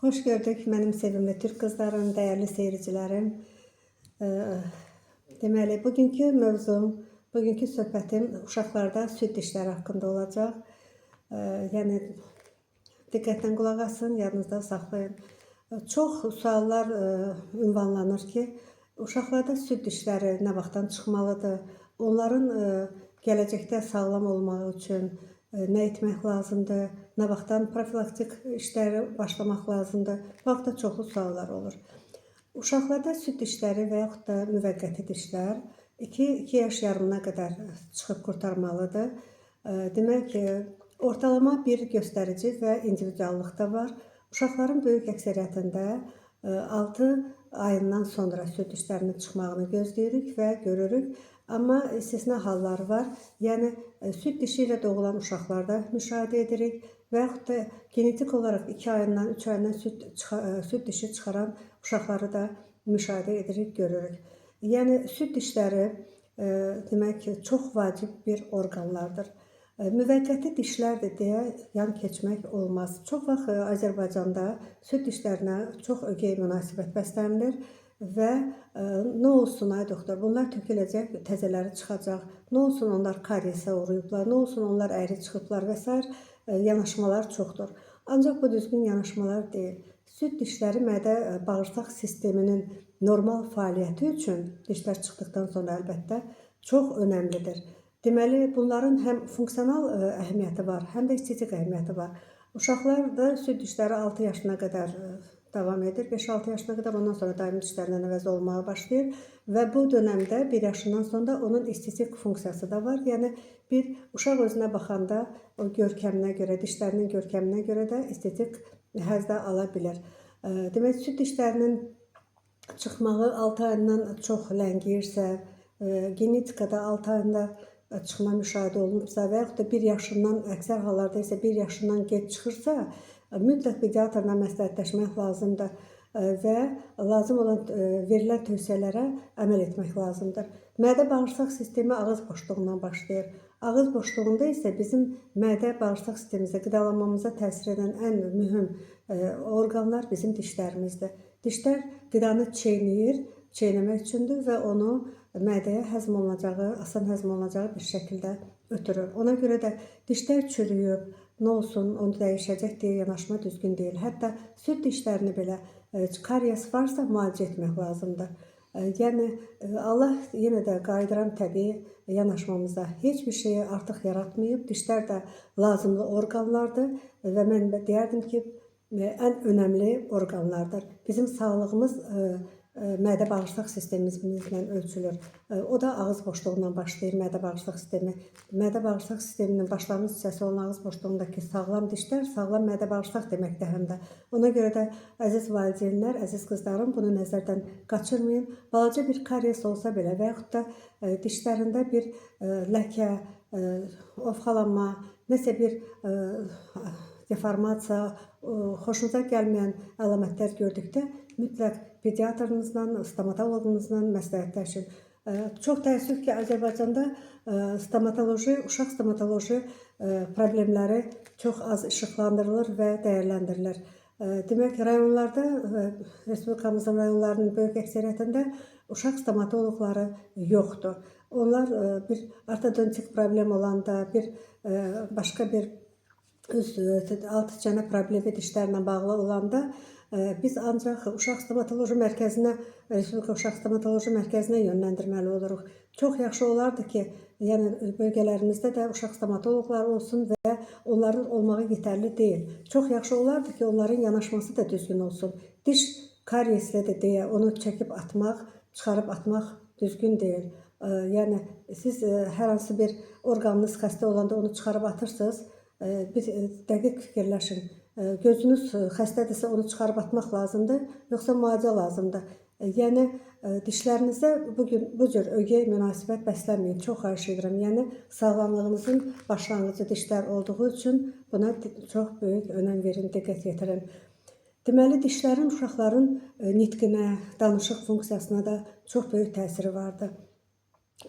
Hoş gördük mənim sevimli Türk qızlarım, dəyərli seyircilərim. Deməli, bugünkü mövzum, bugünkü söhbətim uşaqlarda süd dişləri haqqında olacaq. Yəni, diqqətlə qulaq asın, yadınızda saxlayın. Çox suallar ünvanlanır ki, uşaqlarda süd dişləri nə vaxtdan çıxmalıdır? Onların gələcəkdə sağlam olmağı üçün nə etmək lazımdır? Nə vaxtdan profilaktik işləri başlamaq lazımdır? Bu haqda çoxlu suallar olur. Uşaqlarda süd dişləri və yaxud da müvəqqəti dişlər 2 yaş yarımına qədər çıxıb qurtarmalıdır. Demək ki, ortalama bir göstərici və individuallıq da var. Uşaqların böyük əksəriyyətində 6 ayından sonra süd dişlərinin çıxmağını gözləyirik və görürük. Amma istisna hallar var. Yəni, süd dişi ilə doğulan uşaqlarda müşahidə edirik və yaxud da genetik olaraq 2 ayından, 3 ayından süd dişi çıxaran uşaqları da müşahidə edirik, görürük. Yəni, süd dişləri demək ki, çox vacib bir orqanlardır. Müvəqqəti dişlərdir deyə yan keçmək olmaz. Çox vaxt Azərbaycanda süd dişlərinə çox ögey münasibət bəslənilir və nə olsun ay doktor, bunlar töküləcək, təzələri çıxacaq, nə olsun onlar karyesə uğrayıblar, nə olsun onlar əyri çıxıblar və s. yanaşmalar çoxdur. Ancaq bu düzgün yanaşmalar deyil. Süd dişləri mədə-bağırsaq sisteminin normal fəaliyyəti üçün dişlər çıxdıqdan sonra əlbəttə çox önəmlidir. Deməli, bunların həm funksional əhəmiyyəti var, həm də estetik əhəmiyyəti var. Uşaqlarda süd dişləri 6 yaşına qədər davam edir. 5-6 yaşına qədər ondan sonra daimi dişlərlə əvəz olmağa başlayır və bu dönəmdə 1 yaşından sonra onun estetik funksiyası da var. Yəni, bir uşaq özünə baxanda o görkəminə görə, dişlərinin görkəminə görə də estetik həzz ala bilir. Demək, süd dişlərinin çıxmağı 6 ayından çox ləngiyirsə, genetikada 6 ayında çıxma müşahidə olunubsa və yaxud da 1 yaşından, əksər hallarda isə 1 yaşından gec çıxırsa, mütləq pediatrla məsləhətləşmək lazımdır və lazım olan verilən tövsiyələrə əməl etmək lazımdır. Mədə-bağırsaq sistemi ağız boşluğundan başlayır. Ağız boşluğunda isə bizim mədə-bağırsaq sistemimizə, qidalanmamıza təsir edən ən mühüm orqanlar bizim dişlərimizdir. Dişlər qidanı çeynəmək üçündür və onu mədəyə həzm olunacağı, asan həzm olunacağı bir şəkildə ötürür. Ona görə də dişlər çürüyüb, nə olsun, onu dəyişəcək deyə yanaşma düzgün deyil. Hətta süd dişlərini belə karyes varsa müalicə etmək lazımdır. Yəni, Allah yenə də qayıdıran təbii yanaşmamızda heç bir şeyi artıq yaratmayıb. Dişlər də lazımlı orqanlardır və mən deyərdim ki, ən önəmli orqanlardır. Bizim sağlığımız mədə-bağırsaq sistemimizlə ölçülür. O da ağız boşluğundan başlayır, mədə-bağırsaq sistemi. Mədə-bağırsaq sisteminin başlanğıc hissəsi olan ağız boşluğundakı sağlam dişlər, sağlam mədə-bağırsaq deməkdir həm də. Ona görə də əziz valideynlər, əziz qızlarım, bunu nəzərdən qaçırmayın. Balaca bir karyes olsa belə və yaxud da dişlərində bir ləkə, ovxalanma, nəsə bir deformasiya, xoşunuza gəlməyən əlamətlər gördükdə mütləq pediatrınızla, stomatoloqunuzla məsləhətləşin. Çox təəssüf ki, Azərbaycanda uşaq stomatoloji problemləri çox az işıqlandırılır və dəyərləndirilir. Demək, rayonlarda, Respublikamızın rayonlarının böyük əksəriyyətində uşaq stomatoloqları yoxdur. Onlar bir ortodontik problem olanda, başqa bir alt çənə problemi dişlərlə bağlı olanda biz ancaq uşaq stomatoloji mərkəzinə, Respublika Uşaq Stomatoloji Mərkəzinə yönləndirməli oluruq. Çox yaxşı olardı ki, yəni bölgələrimizdə də uşaq stomatoloqları olsun və onların olmağı yetərli deyil. Çox yaxşı olardı ki, onların yanaşması da düzgün olsun. Diş karyeslidir deyə onu çəkib atmaq, çıxarıb atmaq düzgün deyil. Yəni, siz hər hansı bir orqanınız xəstə olanda onu çıxarıb atırsınız, bir dəqiq fikirləşin. Gözünüz xəstədirsə onu çıxarıb atmaq lazımdır, yoxsa müalicə lazımdır. Yəni, dişlərinizdə bu cür ögey münasibət bəsləməyin, çox xahiş edirəm. Yəni, sağlamlığınızın başlanğıcı dişlər olduğu üçün buna çox böyük önəm verin, diqqət yetirin. Deməli, dişlərin uşaqların nitqinə, danışıq funksiyasına da çox böyük təsiri vardır.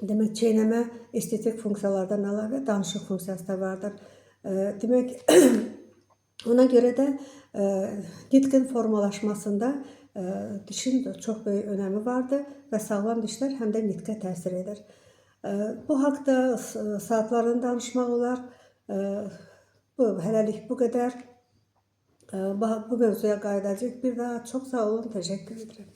Demək, çeynəmə estetik funksiyalardan əlavə danışıq funksiyası da vardır. Demək, Ona görə də nitqin formalaşmasında dişin də çox böyük önəmi vardır və sağlam dişlər həm də nitqə təsir edir. Bu haqda saatlarla danışmaq olar. Bu hələlik bu qədər. Bu mövzuya qayıdacağıq. Bir daha çox sağ olun, təşəkkür edirəm.